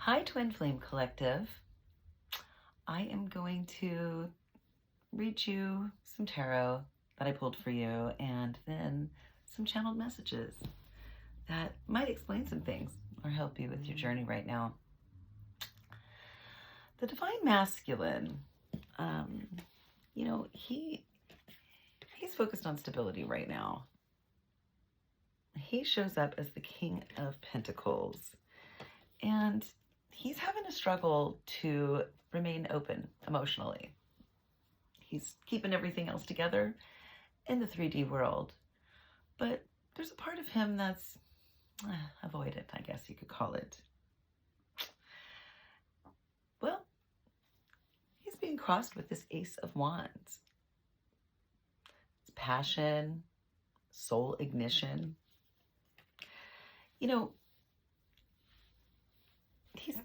Hi, Twin Flame Collective. I am going to read you some tarot that I pulled for you and then some channeled messages that might explain some things or help you with your journey right now. The Divine Masculine, he's focused on stability right now. He shows up as the King of Pentacles, and he's having a struggle to remain open emotionally. He's keeping everything else together in the 3D world, but there's a part of him that's avoidant, I guess you could call it. Well, he's being crossed with this Ace of Wands. It's passion, soul ignition. He's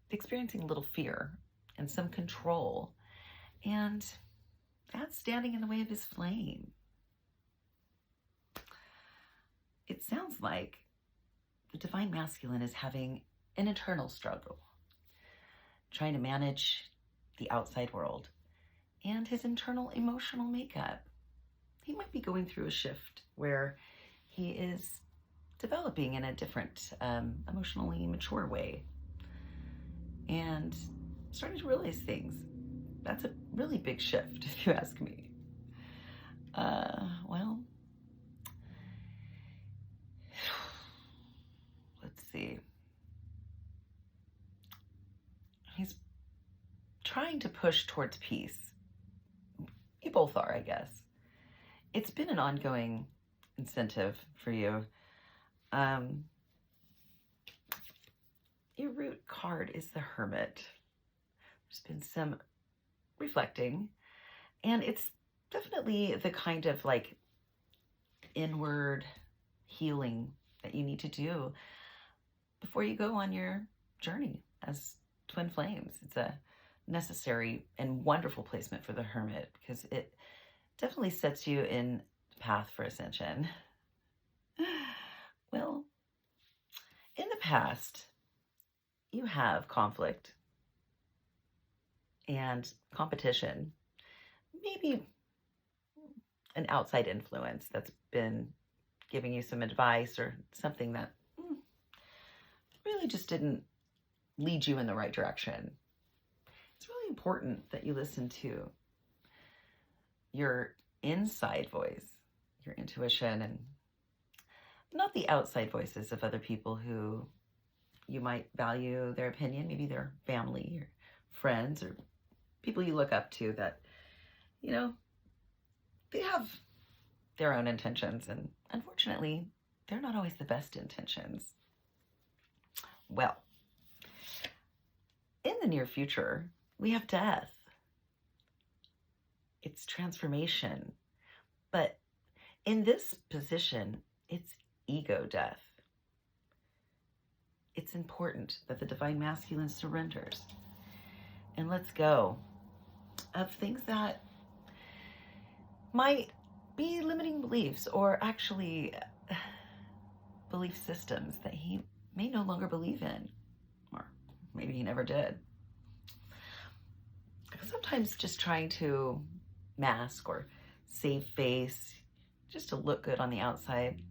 experiencing a little fear and some control, and that's standing in the way of his flame. It sounds like the Divine Masculine is having an internal struggle, trying to manage the outside world and his internal emotional makeup. He might be going through a shift where he is developing in a different, emotionally mature way and starting to realize things. That's a really big shift, if you ask me. Let's see. He's trying to push towards peace. You both are, I guess. It's been an ongoing incentive for you. Your root card is the Hermit. There's been some reflecting, and it's definitely the kind of like inward healing that you need to do before you go on your journey as twin flames. It's a necessary and wonderful placement for the Hermit because it definitely sets you in the path for ascension. Well, in the past, you have conflict and competition, maybe an outside influence that's been giving you some advice or something that really just didn't lead you in the right direction. It's really important that you listen to your inside voice, your intuition, and not the outside voices of other people who you might value their opinion, maybe their family or friends or people you look up to that, they have their own intentions, and unfortunately, they're not always the best intentions. Well, in the near future, we have death. It's transformation. But in this position, it's ego death. It's important that the Divine Masculine surrenders and lets go of things that might be limiting beliefs or actually belief systems that he may no longer believe in, or maybe he never did. Sometimes just trying to mask or save face just to look good on the outside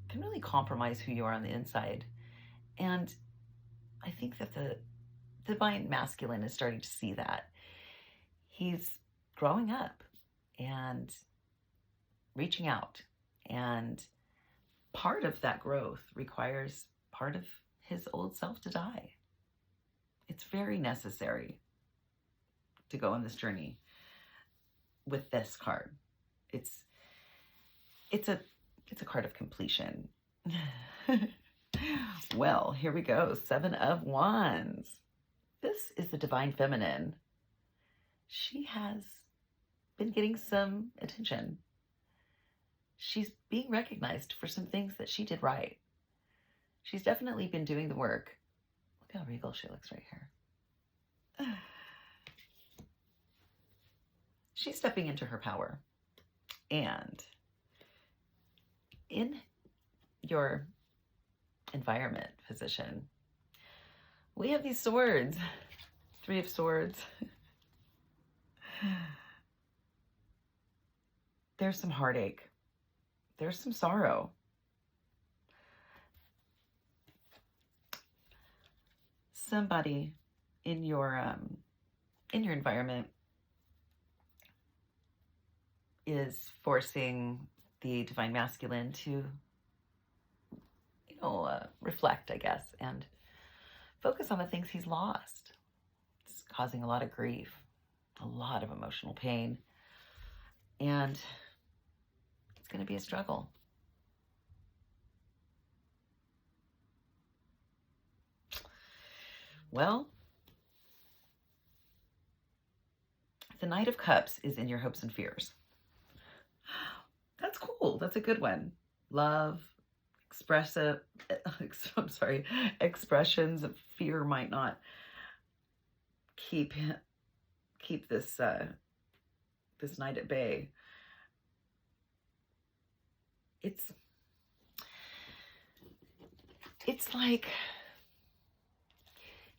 can really compromise who you are on the inside. And I think that the Divine Masculine is starting to see that. He's growing up and reaching out, and part of that growth requires part of his old self to die. It's very necessary to go on this journey with this card. It's a card of completion. Well, here we go. 7 of Wands. This is the Divine Feminine. She has been getting some attention. She's being recognized for some things that she did right. She's definitely been doing the work. Look how regal she looks right here. She's stepping into her power. And in your environment position, we have these swords. Three of Swords. There's some heartache. There's some sorrow. Somebody in your environment is forcing the divine masculine to, reflect, I guess, and focus on the things he's lost. It's causing a lot of grief, a lot of emotional pain, and it's going to be a struggle. Well, the Knight of Cups is in your hopes and fears. That's cool. That's a good one. Love, expressions of fear might not keep this this knight at bay. It's like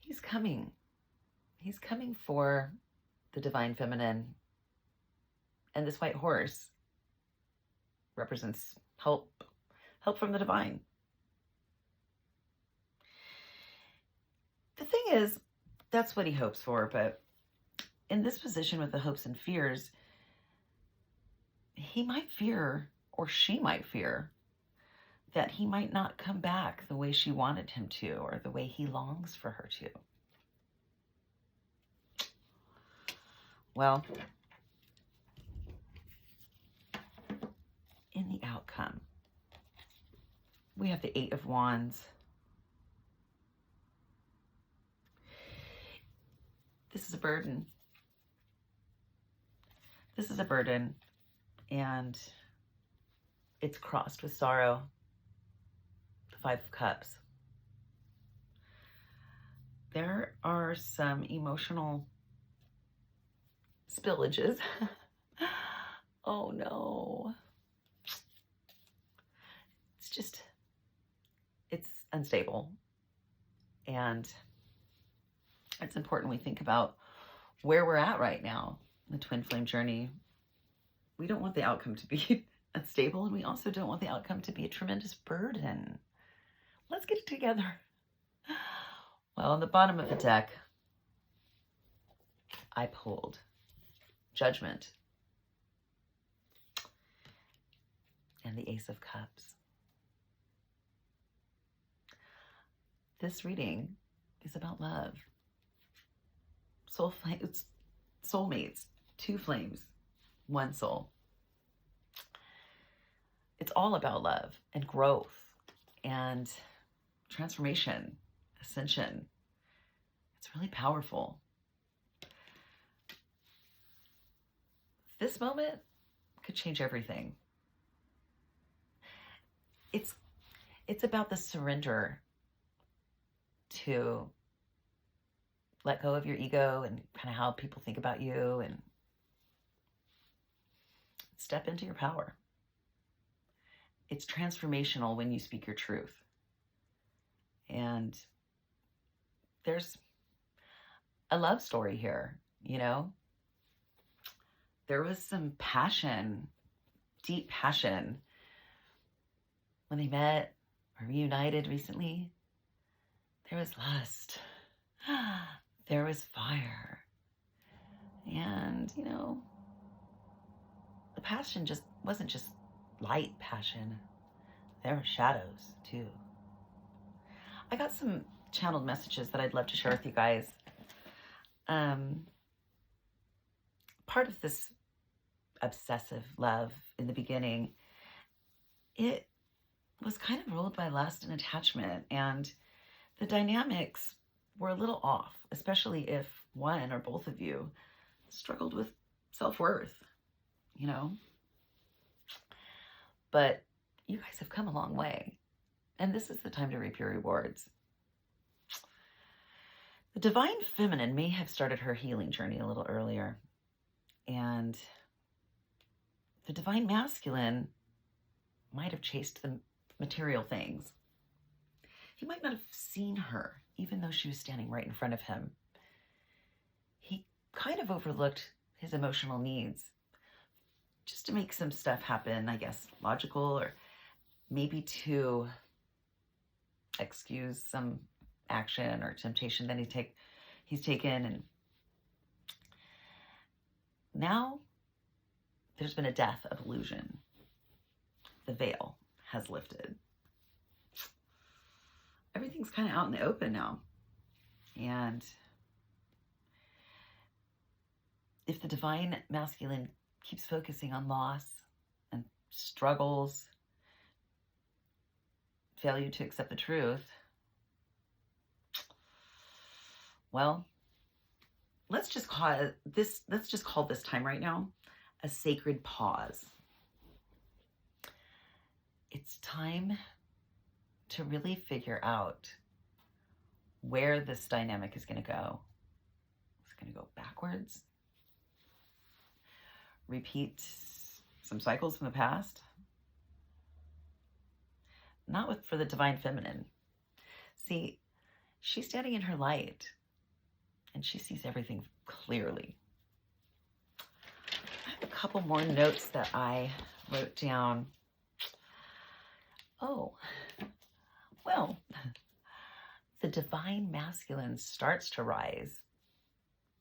he's coming for the divine feminine, and this white horse represents help from the divine. The thing is, that's what he hopes for, but in this position with the hopes and fears, he might fear, or she might fear, that he might not come back the way she wanted him to, or the way he longs for her to. Well, in the outcome, we have the Eight of Wands. This is a burden. This is a burden, and it's crossed with sorrow. The Five of Cups. There are some emotional spillages. Oh no. It's unstable. And it's important we think about where we're at right now in the twin flame journey. We don't want the outcome to be unstable, and we also don't want the outcome to be a tremendous burden. Let's get it together. Well, on the bottom of the deck, I pulled Judgment and the Ace of Cups. This reading is about love. Soulmates, two flames, one soul. It's all about love and growth and transformation, ascension. It's really powerful. This moment could change everything. It's about the surrender to let go of your ego and kind of how people think about you and step into your power. It's transformational when you speak your truth. And there's a love story here, you know? There was some passion, deep passion, when they met or reunited recently. There was lust. There was fire. And, you know, the passion just wasn't just light passion. There were shadows, too. I got some channeled messages that I'd love to share with you guys. Part of this obsessive love in the beginning, it was kind of ruled by lust and attachment, and the dynamics were a little off, especially if one or both of you struggled with self-worth, you know. But you guys have come a long way, and this is the time to reap your rewards. The divine feminine may have started her healing journey a little earlier, and the divine masculine might have chased the material things. He might not have seen her, even though she was standing right in front of him. He kind of overlooked his emotional needs just to make some stuff happen, I guess, logical, or maybe to excuse some action or temptation that he's taken. And now there's been a death of illusion. The veil has lifted. Everything's kind of out in the open now. And if the divine masculine keeps focusing on loss and struggles, failure to accept the truth, well, let's just call this time right now a sacred pause. It's time to really figure out where this dynamic is going to go. It's going to go backwards, repeat some cycles from the past. Not for the divine feminine. See, she's standing in her light and she sees everything clearly. I have a couple more notes that I wrote down. Oh, well, the divine masculine starts to rise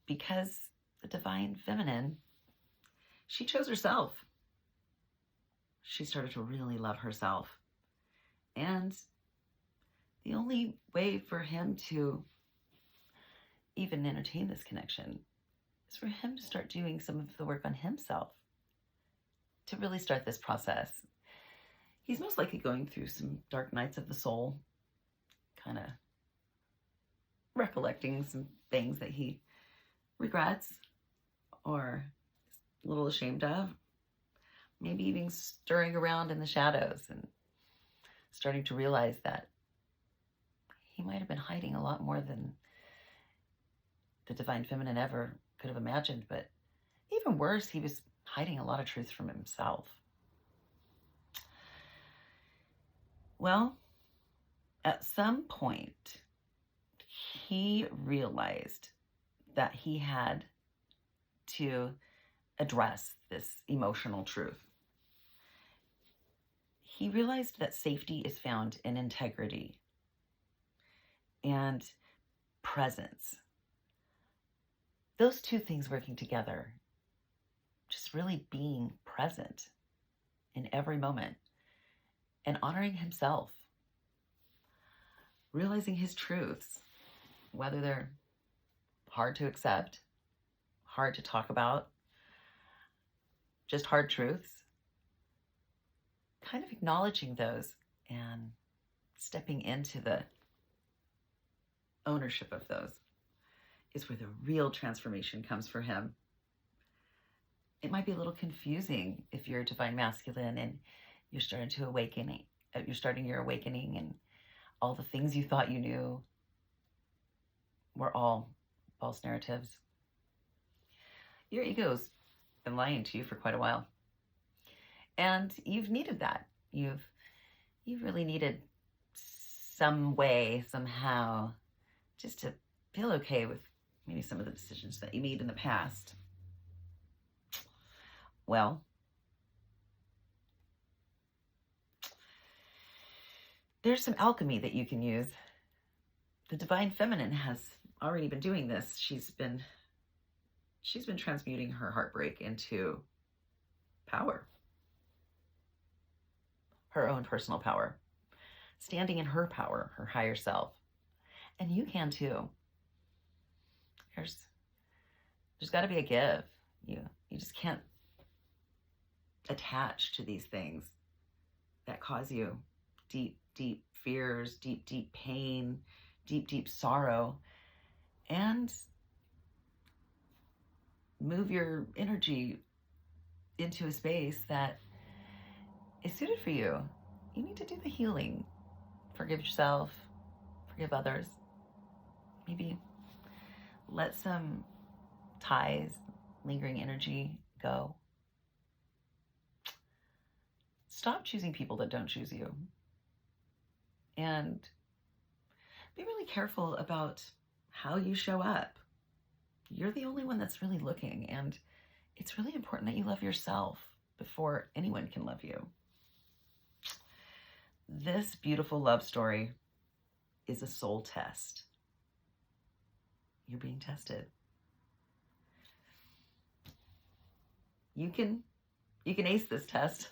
because the divine feminine, she chose herself. She started to really love herself. And the only way for him to even entertain this connection is for him to start doing some of the work on himself to really start this process. He's most likely going through some dark nights of the soul, kind of recollecting some things that he regrets or is a little ashamed of, maybe even stirring around in the shadows and starting to realize that he might have been hiding a lot more than the divine feminine ever could have imagined. But even worse, he was hiding a lot of truth from himself. Well, at some point, he realized that he had to address this emotional truth. He realized that safety is found in integrity and presence. Those two things working together, just really being present in every moment and honoring himself, realizing his truths, whether they're hard to accept, hard to talk about, just hard truths, kind of acknowledging those and stepping into the ownership of those is where the real transformation comes for him. It might be a little confusing if you're a divine masculine and you're starting your awakening and all the things you thought you knew were all false narratives. Your ego's been lying to you for quite a while. And you've needed that. You've really needed some way, somehow, just to feel okay with maybe some of the decisions that you made in the past. Well, there's some alchemy that you can use. The divine feminine has already been doing this. She's been transmuting her heartbreak into power. Her own personal power. Standing in her power, her higher self. And you can too. There's got to be a give. You just can't attach to these things that cause you deep, deep fears, deep, deep pain, deep, deep sorrow, and move your energy into a space that is suited for you. You need to do the healing. Forgive yourself, forgive others. Maybe let some ties, lingering energy go. Stop choosing people that don't choose you. And be really careful about how you show up. You're the only one that's really looking, and it's really important that you love yourself before anyone can love you. This beautiful love story is a soul test. You're being tested. You can ace this test,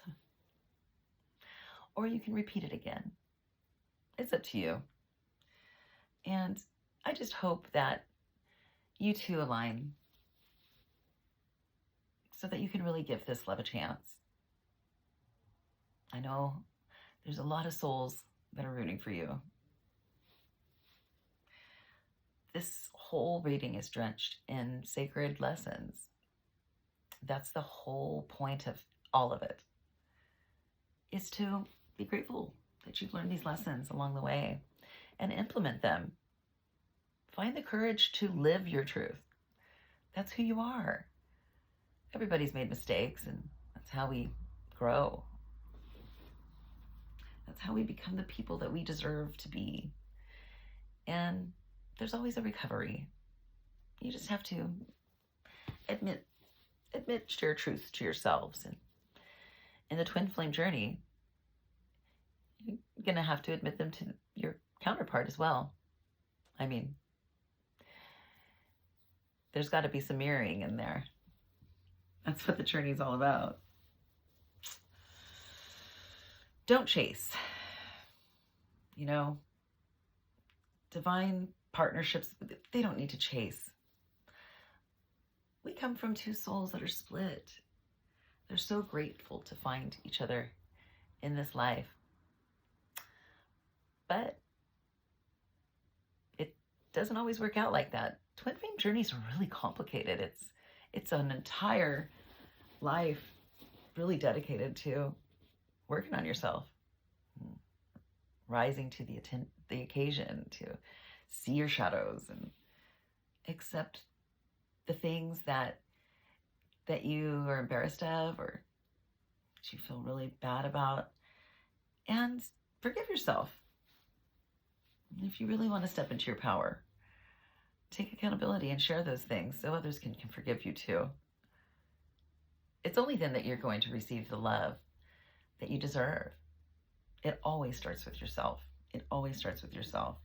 or you can repeat it again. It's up to you. And I just hope that you two align so that you can really give this love a chance. I know there's a lot of souls that are rooting for you. This whole reading is drenched in sacred lessons. That's the whole point of all of it, is to be grateful that you've learned these lessons along the way and implement them. Find the courage to live your truth. That's who you are. Everybody's made mistakes, and that's how we grow. That's how we become the people that we deserve to be. And there's always a recovery. You just have to admit your truth to yourselves. And in the twin flame journey, you're going to have to admit them to your counterpart as well. I mean, there's got to be some mirroring in there. That's what the journey is all about. Don't chase. You know, divine partnerships, they don't need to chase. We come from two souls that are split. They're so grateful to find each other in this life. But it doesn't always work out like that. Twin flame journeys are really complicated. It's an entire life really dedicated to working on yourself, rising to the occasion, to see your shadows and accept the things that you are embarrassed of or that you feel really bad about, and forgive yourself. If you really want to step into your power, take accountability and share those things so others can forgive you too. It's only then that you're going to receive the love that you deserve. It always starts with yourself. It always starts with yourself.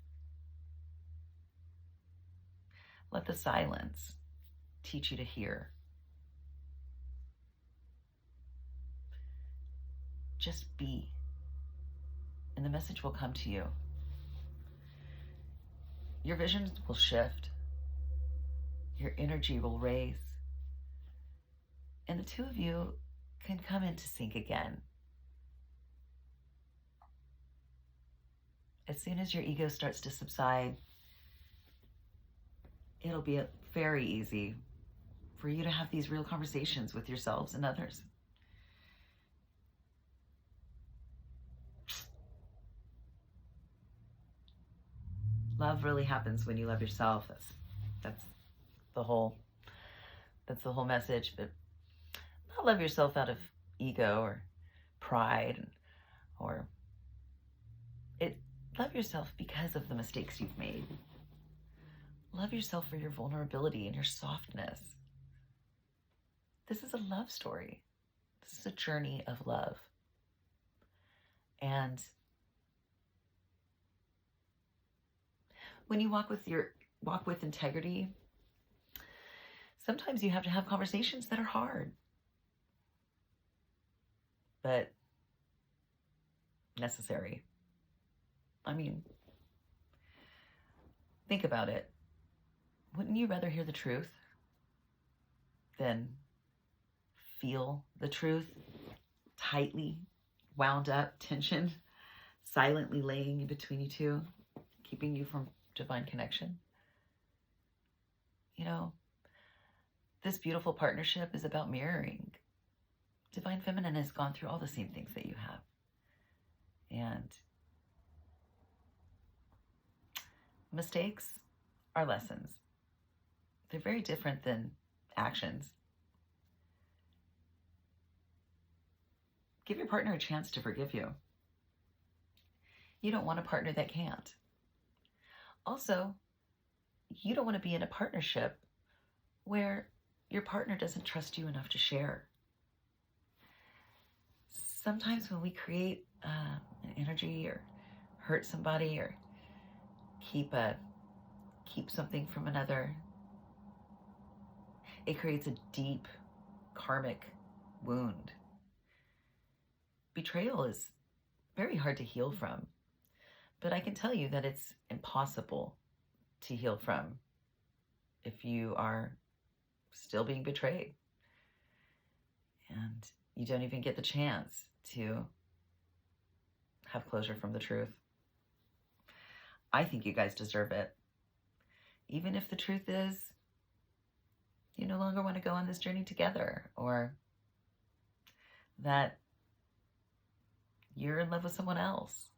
Let the silence teach you to hear. Just be, and the message will come to you. Your visions will shift. Your energy will raise. And the two of you can come into sync again. As soon as your ego starts to subside, it'll be very easy for you to have these real conversations with yourselves and others. Love really happens when you love yourself. That's the whole message. But not love yourself out of ego or pride, or love yourself because of the mistakes you've made. Love yourself for your vulnerability and your softness. This is a love story. This is a journey of love. And when you walk with integrity, sometimes you have to have conversations that are hard, but necessary. I mean, think about it. Wouldn't you rather hear the truth than feel the truth tightly wound up, tension, silently laying in between you two, keeping you from divine connection? You know, this beautiful partnership is about mirroring. Divine Feminine has gone through all the same things that you have. And mistakes are lessons. They're very different than actions. Give your partner a chance to forgive you. You don't want a partner that can't. Also, you don't want to be in a partnership where your partner doesn't trust you enough to share. Sometimes when we create an energy or hurt somebody or keep something from another, it creates a deep karmic wound. Betrayal is very hard to heal from, but I can tell you that it's impossible to heal from if you are still being betrayed and you don't even get the chance to have closure from the truth. I think you guys deserve it. Even if the truth is you no longer want to go on this journey together, or that you're in love with someone else.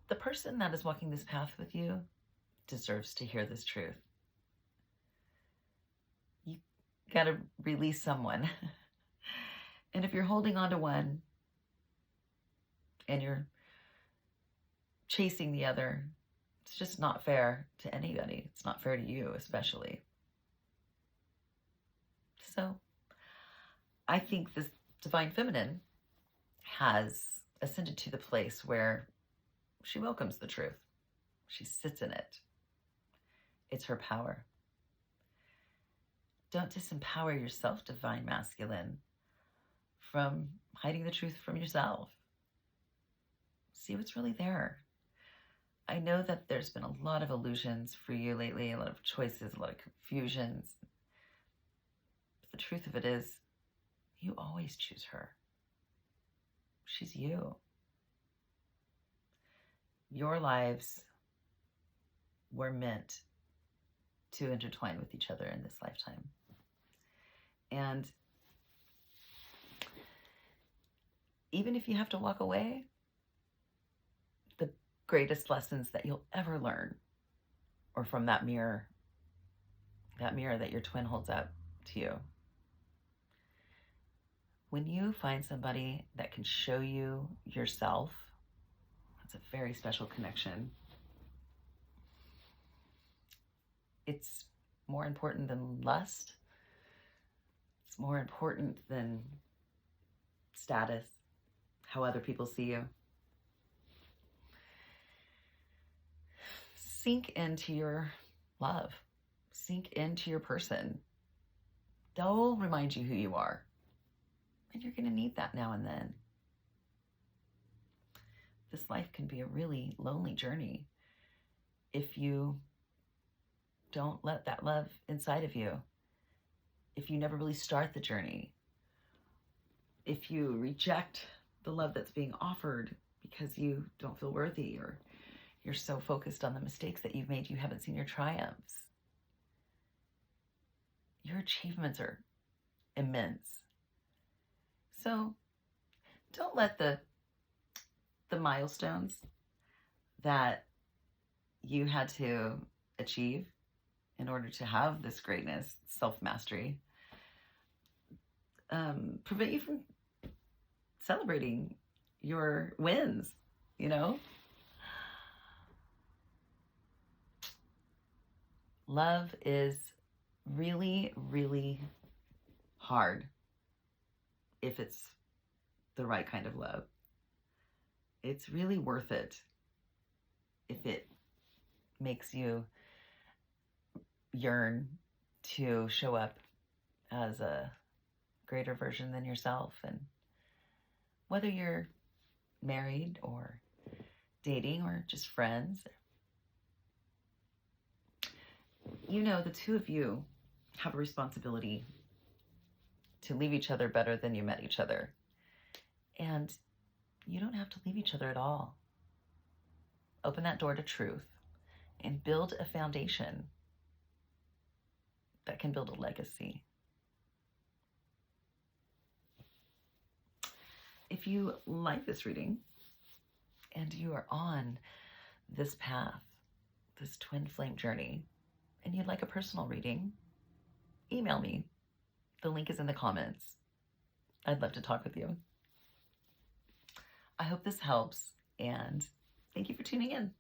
The person that is walking this path with you deserves to hear this truth. You gotta release someone. And if you're holding on to one and you're chasing the other, it's just not fair to anybody. It's not fair to you, especially. So I think this divine feminine has ascended to the place where she welcomes the truth. She sits in it. It's her power. Don't disempower yourself, divine masculine, from hiding the truth from yourself. See what's really there. I know that there's been a lot of illusions for you lately, a lot of choices, a lot of confusions. But the truth of it is, you always choose her. She's you. Your lives were meant to intertwine with each other in this lifetime. And even if you have to walk away, the greatest lessons that you'll ever learn are from that mirror that your twin holds up to you. When you find somebody that can show you yourself, that's a very special connection. It's more important than lust. It's more important than status, how other people see you. Sink into your love. Sink into your person. They'll remind you who you are. And you're going to need that now and then. This life can be a really lonely journey if you don't let that love inside of you. If you never really start the journey. If you reject the love that's being offered because you don't feel worthy, or you're so focused on the mistakes that you've made you haven't seen your triumphs. Your achievements are immense. So don't let the milestones that you had to achieve in order to have this greatness, self-mastery, prevent you from celebrating your wins, you know? Love is really, really hard if it's the right kind of love. It's really worth it if it makes you yearn to show up as a greater version than yourself. And whether you're married or dating or just friends, you know, the two of you have a responsibility to leave each other better than you met each other. And you don't have to leave each other at all. Open that door to truth and build a foundation that can build a legacy. If you like this reading and you are on this path, this twin flame journey, and you'd like a personal reading, email me. The link is in the comments. I'd love to talk with you. I hope this helps, and Thank you for tuning in.